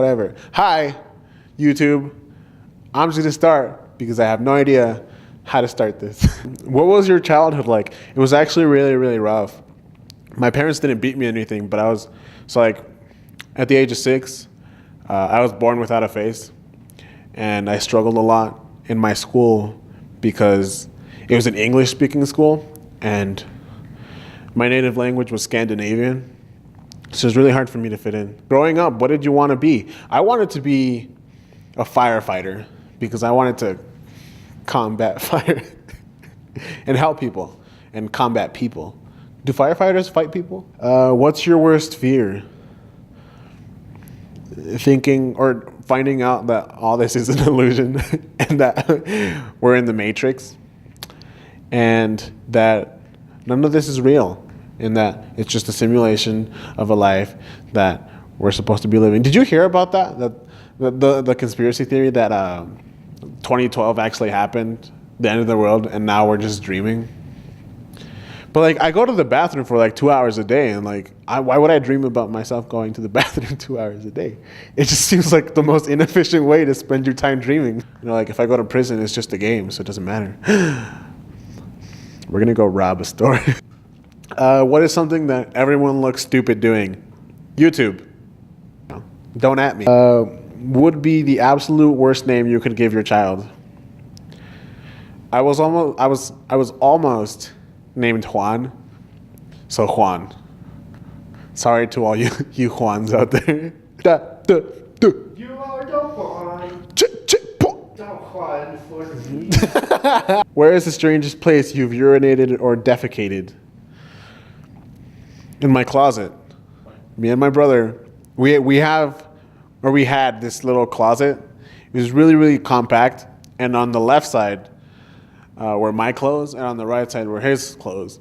whatever. Hi, YouTube. I'm just gonna start because I have no idea how to start this. What was your childhood like? It was actually really, really rough. My parents didn't beat me or anything, but at the age of 6, I was born without a face, and I struggled a lot in my school because it was an English-speaking school, and my native language was Scandinavian, so it was really hard for me to fit in. Growing up, what did you want to be? I wanted to be a firefighter because I wanted to combat fire and help people and combat people. Do firefighters fight people? What's your worst fear? Thinking or finding out that all this is an illusion and that we're in the Matrix and that none of this is real and that it's just a simulation of a life that we're supposed to be living. Did you hear about that? The conspiracy theory that 2012 actually happened, the end of the world, and now we're just dreaming? But I go to the bathroom for 2 hours a day, and why would I dream about myself going to the bathroom 2 hours a day? It just seems like the most inefficient way to spend your time dreaming. If I go to prison, it's just a game, so it doesn't matter. We're gonna go rob a store. What is something that everyone looks stupid doing? YouTube. Don't at me. Would be the absolute worst name you could give your child? I was almost named Juan. So Juan. Sorry to all you Juans out there. You are the Juan. The Juan for me. Where is the strangest place you've urinated or defecated? In my closet. Me and my brother, we had this little closet. It was really, really compact. And on the left side were my clothes, and on the right side were his clothes.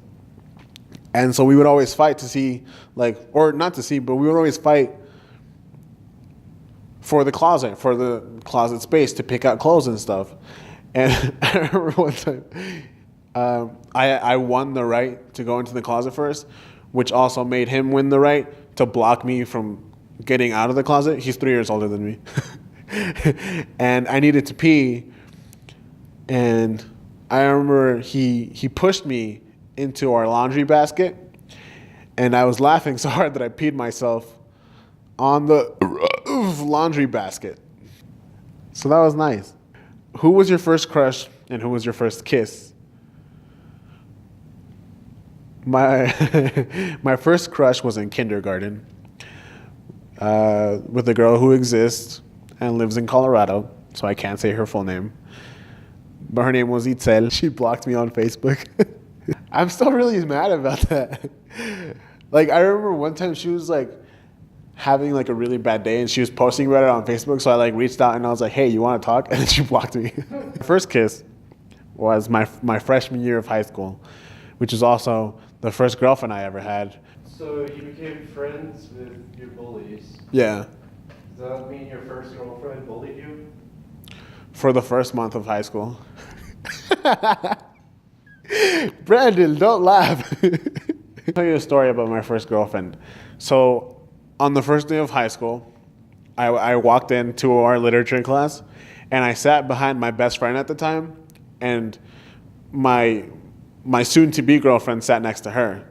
And so we would always fight to see, or not to see, but we would always fight for the closet space to pick out clothes and stuff. And I remember one time, I won the right to go into the closet first, which also made him win the right to block me from getting out of the closet. He's 3 years older than me. And I needed to pee, and I remember he pushed me into our laundry basket, and I was laughing so hard that I peed myself on the laundry basket. So that was nice. Who was your first crush and who was your first kiss? My first crush was in kindergarten with a girl who exists and lives in Colorado, so I can't say her full name. But her name was Itzel. She blocked me on Facebook. I'm still really mad about that. I remember one time she was having a really bad day and she was posting about it on Facebook, so I reached out and I was like, hey, you want to talk? And then she blocked me. First kiss was my freshman year of high school, which is also the first girlfriend I ever had. So you became friends with your bullies. Yeah. Does that mean your first girlfriend bullied you? For the first month of high school. Brandon, don't laugh. I'll tell you a story about my first girlfriend. So on the first day of high school, I walked into our literature class, and I sat behind my best friend at the time, and my soon-to-be girlfriend sat next to her.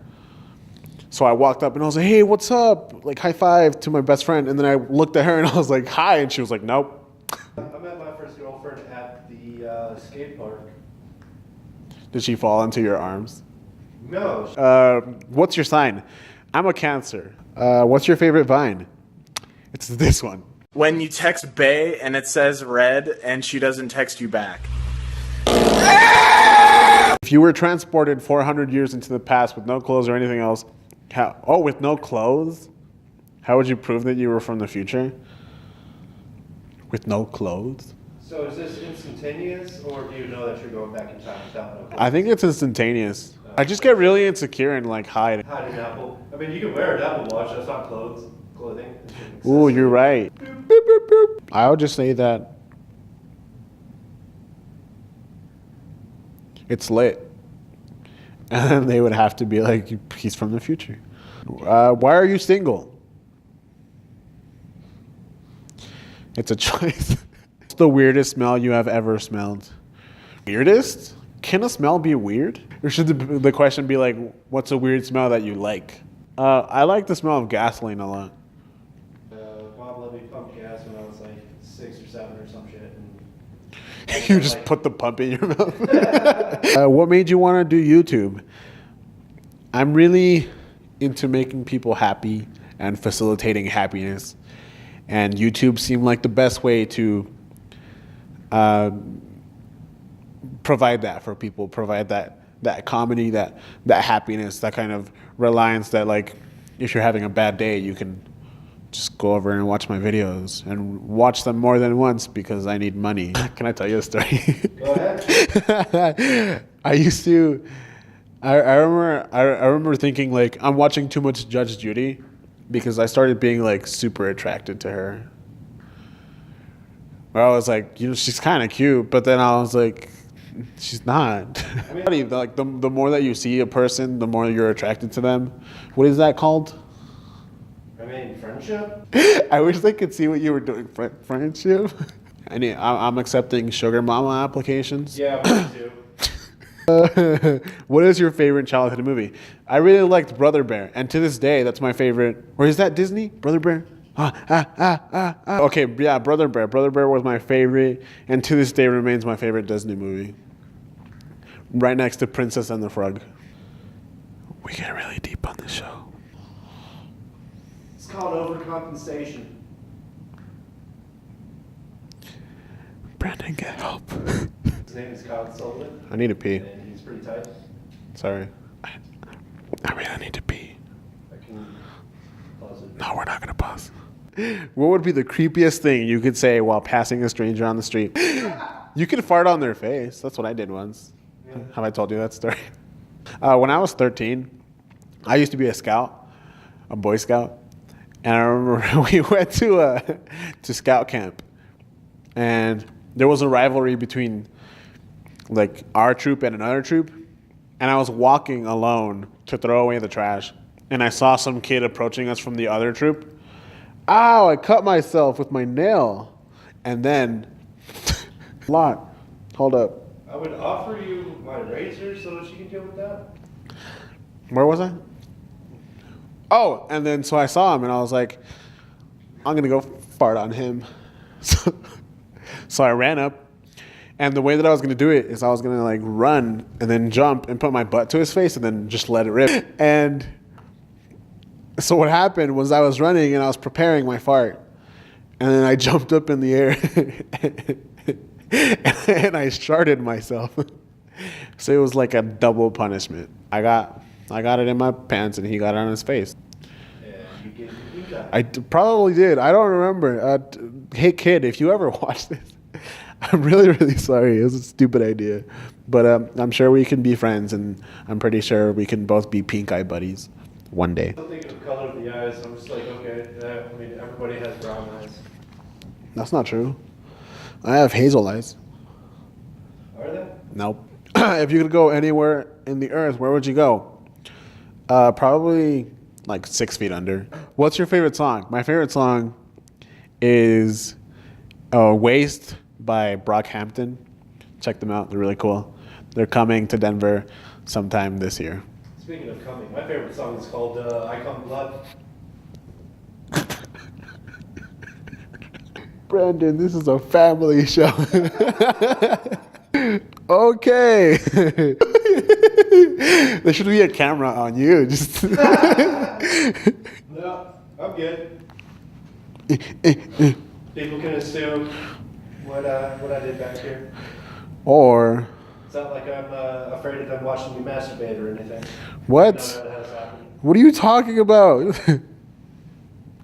So I walked up and I was like, hey, what's up? High five to my best friend. And then I looked at her and I was like, hi. And she was like, nope. I met my first girlfriend at the skate park. Did she fall into your arms? No. What's your sign? I'm a Cancer. What's your favorite Vine? It's this one. When you text Bae and it says red and she doesn't text you back. If you were transported 400 years into the past with no clothes or anything else, with no clothes? How would you prove that you were from the future? With no clothes? So is this instantaneous, or do you know that you're going back in time without no clothes? I think it's instantaneous. I just get really insecure and hide. Hide an Apple. I mean, you can wear an Apple Watch. That's not clothing. Ooh, you're right. Boop, boop, boop. I would just say that it's lit. And then they would have to be like, he's from the future. Why are you single? It's a choice. What's the weirdest smell you have ever smelled? Weirdest? Can a smell be weird? Or should the question be like, what's a weird smell that you like? I like the smell of gasoline a lot. Bob let me pump gas when I was like 6 or 7 or some shit. And You just put the pump in your mouth. What made you want to do YouTube? I'm really into making people happy and facilitating happiness. And YouTube seemed like the best way to provide that for people, provide that comedy, that happiness, that kind of reliance that, like, if you're having a bad day, you can just go over and watch my videos and watch them more than once because I need money. Can I tell you a story? go ahead. I remember thinking, like, I'm watching too much Judge Judy because I started being, like, super attracted to her. Where I was like, you know, she's kind of cute, but then I was like, she's not. I mean, like, the more that you see a person, the more you're attracted to them. What is that called? I mean, friendship? I wish they could see what you were doing. Friendship? I'm accepting sugar mama applications. Yeah, me too. What is your favorite childhood movie? I really liked Brother Bear, and to this day, that's my favorite. Or is that Disney? Brother Bear? Okay, yeah, Brother Bear. Brother Bear was my favorite, and to this day remains my favorite Disney movie. Right next to Princess and the Frog. We get really deep on this show. It's called overcompensation. Brandon, get help. His name is Kyle Sullivan. I need to pee. And he's pretty tight. Sorry. I really need to pee. I can pause it. No, we're not going to pause. What would be the creepiest thing you could say while passing a stranger on the street? You could fart on their face. That's what I did once. Yeah. Have I told you that story? When I was 13, I used to be a scout, a Boy Scout. And I remember we went to scout camp. And there was a rivalry between, like, our troop and another troop. And I was walking alone to throw away the trash. And I saw some kid approaching us from the other troop. Ow, I cut myself with my nail. And then, hold up. I would offer you my razor so that you can deal with that. Where was I? Oh, and then so I saw him and I was like, I'm going to go fart on him. So I ran up. And the way that I was going to do it is I was going to, like, run and then jump and put my butt to his face and then just let it rip. And so what happened was I was running and I was preparing my fart. And then I jumped up in the air and I sharted myself. So it was like a double punishment. I got it in my pants and he got it on his face. Yeah, you got it. I probably did. I don't remember. Hey, kid, if you ever watch this, I'm really, really sorry. It was a stupid idea. But I'm sure we can be friends, and I'm pretty sure we can both be pink eye buddies one day. I'm thinking of color of the eyes. I'm just like, okay, I mean, everybody has brown eyes. That's not true. I have hazel eyes. Are they? Nope. If you could go anywhere in the earth, where would you go? Probably like 6 feet under. What's your favorite song? My favorite song is Waste by Brockhampton. Check them out. They're really cool. They're coming to Denver sometime this year. Speaking of coming, my favorite song is called I Come Blood. Brandon, this is a family show. Okay. There should be a camera on you. Just No, I'm good. People can assume what I did back here. Or It's not like I'm afraid of them watching me masturbate or anything. what? No, that has happened. What are you talking about?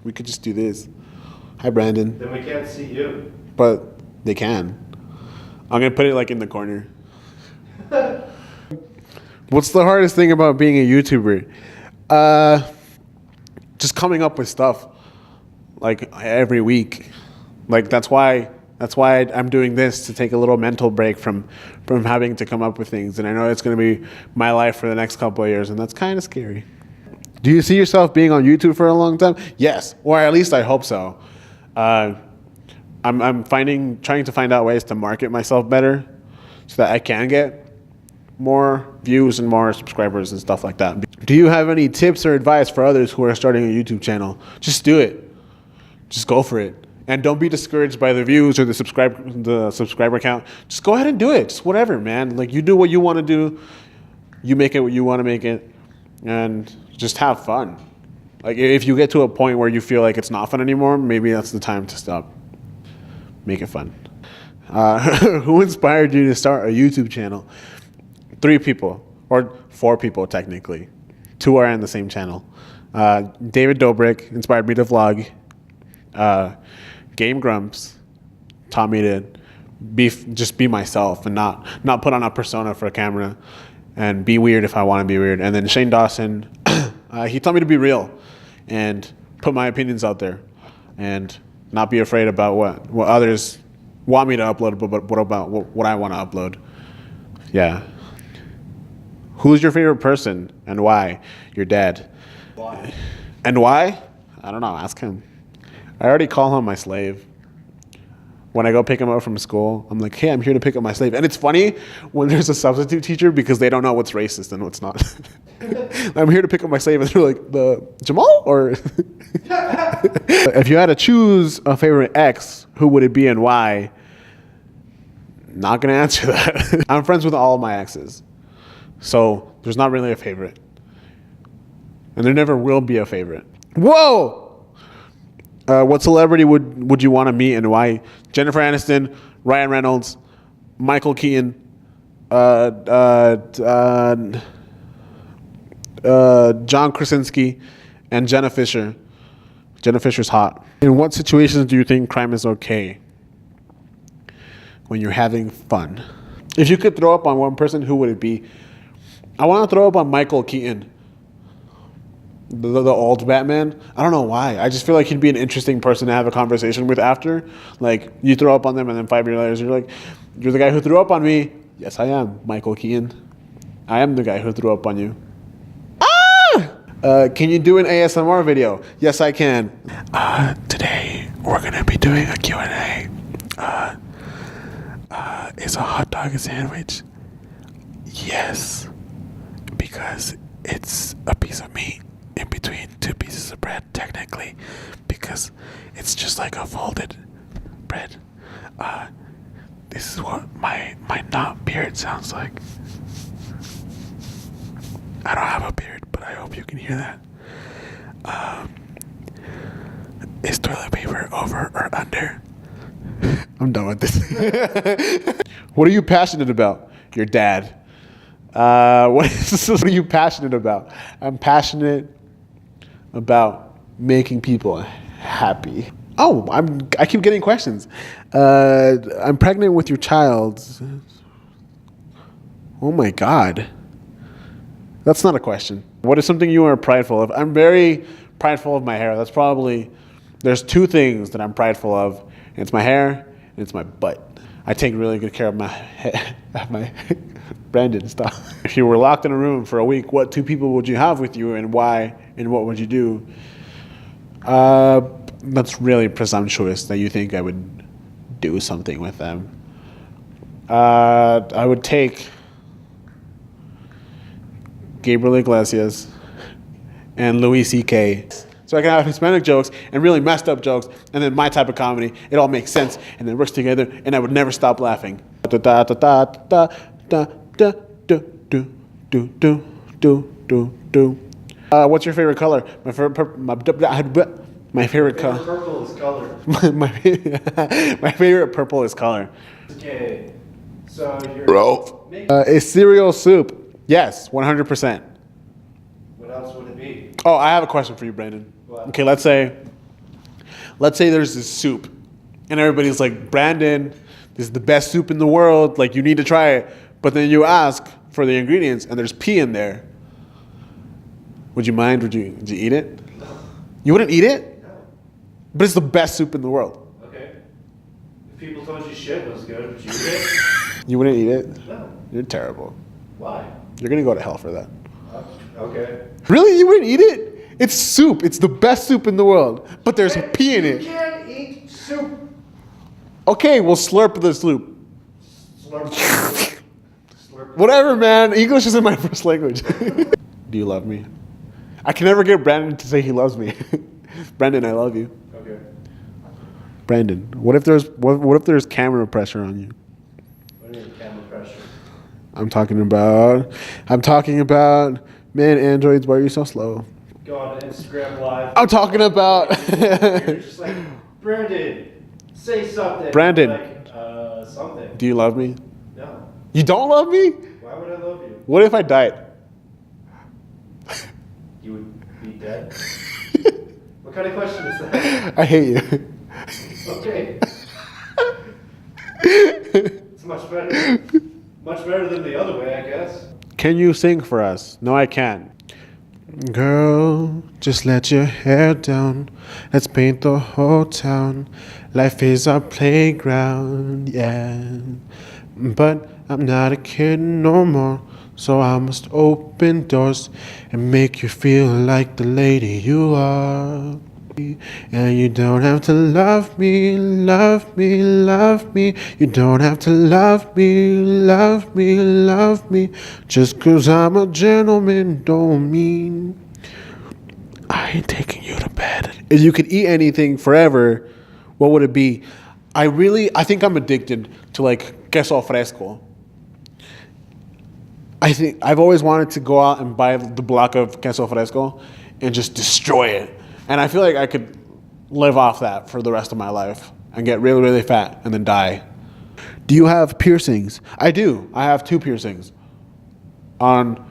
We could just do this. Hi, Brandon. Then we can't see you. But they can. I'm gonna put it like in the corner. What's the hardest thing about being a YouTuber? Just coming up with stuff like every week. Like that's why I'm doing this, to take a little mental break from having to come up with things. And I know it's gonna be my life for the next couple of years, and that's kind of scary. Do you see yourself being on YouTube for a long time? Yes, or at least I hope so. I'm trying to find out ways to market myself better so that I can get more views and more subscribers and stuff like that. Do you have any tips or advice for others who are starting a YouTube channel? Just do it. Just go for it. And don't be discouraged by the views or the subscriber count. Just go ahead and do it. Just whatever, man. Like, you do what you want to do. You make it what you want to make it. And just have fun. Like, if you get to a point where you feel like it's not fun anymore, maybe that's the time to stop. Make it fun. Who inspired you to start a YouTube channel? 3 people, or 4 people technically. 2 are in the same channel. David Dobrik inspired me to vlog. Game Grumps taught me to just be myself and not put on a persona for a camera and be weird if I want to be weird. And then Shane Dawson, he taught me to be real and put my opinions out there and not be afraid about what others want me to upload, but what about what I want to upload. Yeah. Who's your favorite person and why? Your dad. Why? And why? I don't know. Ask him. I already call him my slave. When I go pick him up from school, I'm like, hey, I'm here to pick up my slave. And it's funny when there's a substitute teacher because they don't know what's racist and what's not. I'm here to pick up my slave. And they're like, the Jamal? Or if you had to choose a favorite ex, who would it be and why? Not going to answer that. I'm friends with all of my exes. So there's not really a favorite. And there never will be a favorite. Whoa! What celebrity would you want to meet and why? Jennifer Aniston, Ryan Reynolds, Michael Keaton, John Krasinski, and Jenna Fisher. Jenna Fisher's hot. In what situations do you think crime is okay? When you're having fun. If you could throw up on one person, who would it be? I want to throw up on Michael Keaton. The old Batman. I don't know why. I just feel like he'd be an interesting person to have a conversation with after. Like, you throw up on them and then 5 years later you're like, you're the guy who threw up on me. Yes, I am, Michael Keaton. I am the guy who threw up on you. Ah! Can you do an ASMR video? Yes, I can. Today we're going to be doing a Q&A. Is a hot dog a sandwich? Yes, because it's a piece of meat in between 2 pieces of bread, technically, because it's just like a folded bread. This is what my not beard sounds like. I don't have a beard, but I hope you can hear that. Is toilet paper over or under? I'm done with this. What are you passionate about? Your dad. What are you passionate about? I'm passionate about making people happy. Oh, I keep getting questions. I'm pregnant with your child. Oh my God. That's not a question. What is something you are prideful of? I'm very prideful of my hair. There's 2 things that I'm prideful of. And it's my hair and it's my butt. I take really good care of my Brandon, stop. If you were locked in a room for a week, what 2 people would you have with you and why, and what would you do? That's really presumptuous that you think I would do something with them. I would take Gabriel Iglesias and Louis C.K. So I can have Hispanic jokes and really messed up jokes, and then my type of comedy. It all makes sense, and then works together, and I would never stop laughing. What's your favorite color? My favorite color. Purple is color. My favorite purple is color. Okay, so you're... Bro. Is cereal soup? Yes, 100%. What else would it be? Oh, I have a question for you, Brandon. What? Okay, let's say there's this soup, and everybody's like, Brandon, this is the best soup in the world. Like, you need to try it. But then you ask for the ingredients, and there's pee in there. Would you mind? Would you eat it? No. You wouldn't eat it? No. But it's the best soup in the world. Okay. If people told you shit was good, would you eat it? You wouldn't eat it? No. You're terrible. Why? You're going to go to hell for that. Okay. Really? You wouldn't eat it? It's soup. It's the best soup in the world. But there's pee in You it. can't eat soup. Okay, we'll slurp this loop. Slurp. Slurp. Whatever, man. English isn't my first language. Do you love me? I can never get Brandon to say he loves me. Brandon, I love you. Okay. Brandon, what if there's camera pressure on you? What do you mean camera pressure? I'm talking about, man, androids, why are you so slow? Go on Instagram Live. I'm talking about. You're just like, Brandon, say something. Brandon. Like, something. Do you love me? No. You don't love me? Why would I love you? What if I died? You would be dead? What kind of question is that? I hate you. Okay. It's much better. Much better than the other way, I guess. Can you sing for us? No, I can't. Girl, just let your hair down. Let's paint the whole town. Life is our playground, yeah. But I'm not a kid no more, so I must open doors and make you feel like the lady you are. And you don't have to love me, love me, love me. You don't have to love me, love me, love me. Just 'cause I'm a gentleman don't mean I ain't taking you to bed. If you could eat anything forever, what would it be? I think I'm addicted to like queso fresco. I think I've always wanted to go out and buy the block of queso fresco and just destroy it. And I feel like I could live off that for the rest of my life and get really, really fat and then die. Do you have piercings? I do. I have 2 piercings on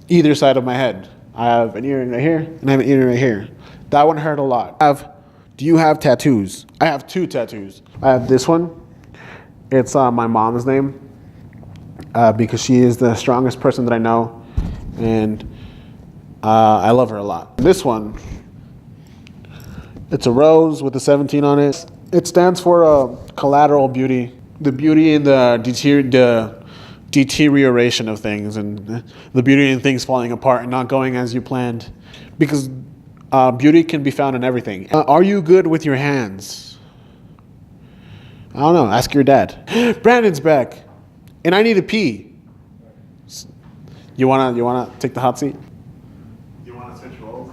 either side of my head. I have an earring right here and I have an earring right here. That one hurt a lot. Do you have tattoos? I have 2 tattoos. I have this one. It's my mom's name because she is the strongest person that I know. And I love her a lot. This one, it's a rose with a 17 on it. It stands for collateral beauty. The beauty in the deterioration of things and the beauty in things falling apart and not going as you planned. Because beauty can be found in everything. Are you good with your hands? I don't know. Ask your dad. Brandon's back. And I need to pee. You wanna take the hot seat? You wanna switch roles?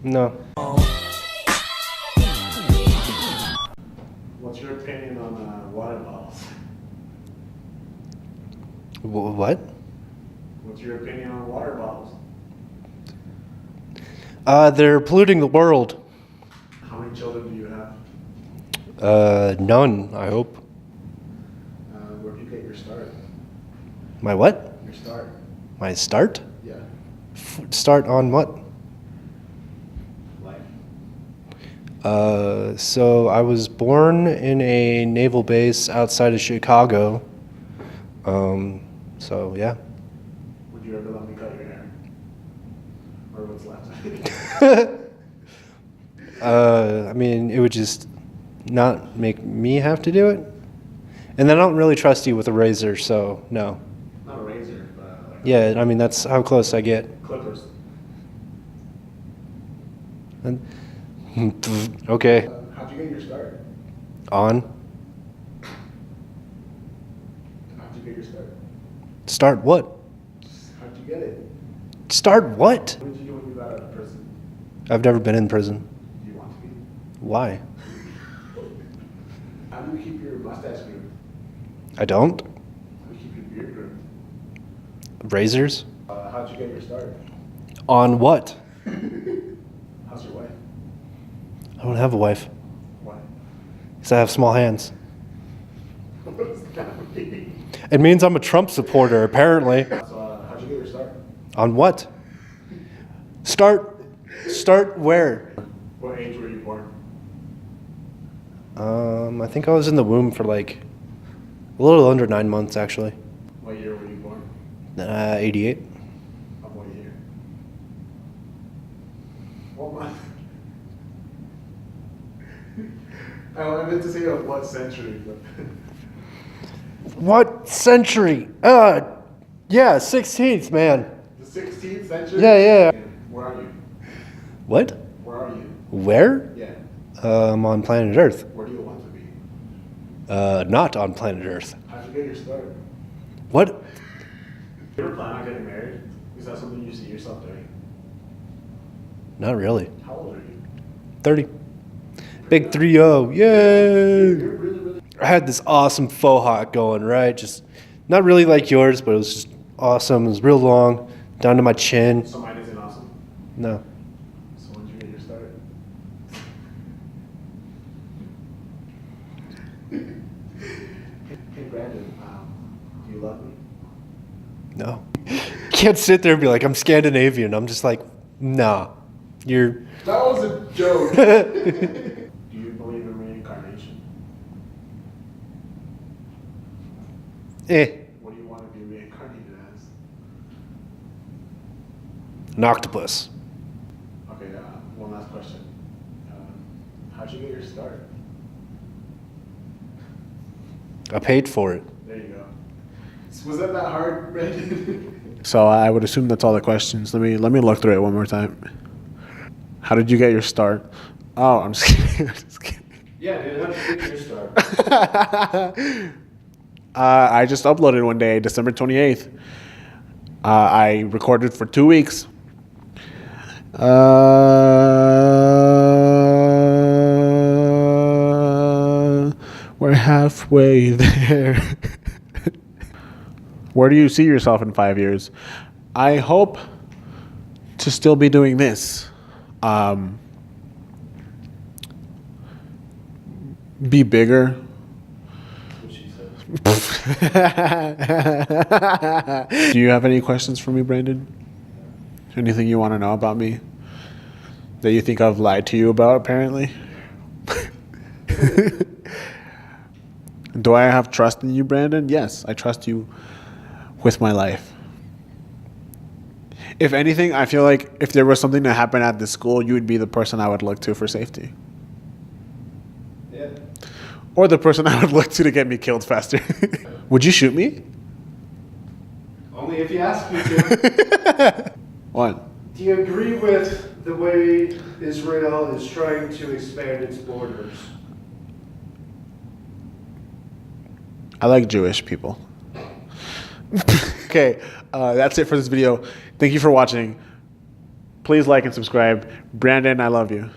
No. What's your opinion on water bottles? What? What's your opinion on water bottles? They're polluting the world. How many children do you have? None, I hope. Where did you get your start? My what? Your start? My start? Yeah. Start on what? Life. So I was born in a naval base outside of Chicago. So yeah. Would you ever let me cut your hair? Or what's left? I mean, it would just not make me have to do it. And I don't really trust you with a razor, so no. Not a razor, but like Yeah, I mean, that's how close I get. clippers. And- Okay, How'd you get your start? on. How'd you get your start? Start what? How'd you get it? Start what? What did you do when you got out of prison? I've never been in prison. Do you want to be? Why? How do you keep your mustache groomed? I don't. How do you keep your beard groomed? Razors? How'd you get your start? On what? How's your wife? I don't have a wife. Why? Because I have small hands. What does that mean? It means I'm a Trump supporter, apparently. So, how'd you get your start? On what? Start where? What age were you born? I think I was in the womb for like a little under 9 months, actually. What year were you born? 88. Of what year? What month? I meant to say of what century, but What century? Yeah, 16th, man. the 16th century? Yeah. Where are you? What? Where are you? Where? Yeah. I'm on planet Earth. Where do you want to be? Not on planet Earth. How'd you get your start? What? You ever plan on getting married? Is that something you see yourself doing? Not really. How old are you? 30. Big 3-0. Yay! I had this awesome faux hawk going, right? Just not really like yours, but it was just awesome. It was real long, down to my chin. So mine isn't awesome. No. So when did you get your start? Hey Brandon, do you love me? No. Can't sit there and be like, I'm Scandinavian. I'm just like, nah. You're. That was a joke. Do you believe in reincarnation? What do you want to be reincarnated as? An octopus. Okay, one last question. How'd you get your start? I paid for it. There you go. Was that hard, Brandon? So I would assume that's all the questions. Let me look through it one more time. How did you get your start? Oh, I'm just kidding. I'm just kidding. Yeah, dude, how did you get your start? I just uploaded one day, December 28th. I recorded for 2 weeks. We're halfway there. Where do you see yourself in 5 years? I hope to still be doing this. Be bigger. Do you have any questions for me, Brandon? Anything you want to know about me that you think I've lied to you about, apparently? Do I have trust in you, Brandon? Yes, I trust you with my life. If anything, I feel like if there was something that happened at the school, you would be the person I would look to for safety. Yeah. Or the person I would look to get me killed faster. Would you shoot me? Only if you ask me to. What? Do you agree with the way Israel is trying to expand its borders? I like Jewish people. Okay, that's it for this video. Thank you for watching. Please like and subscribe. Brandon, I love you.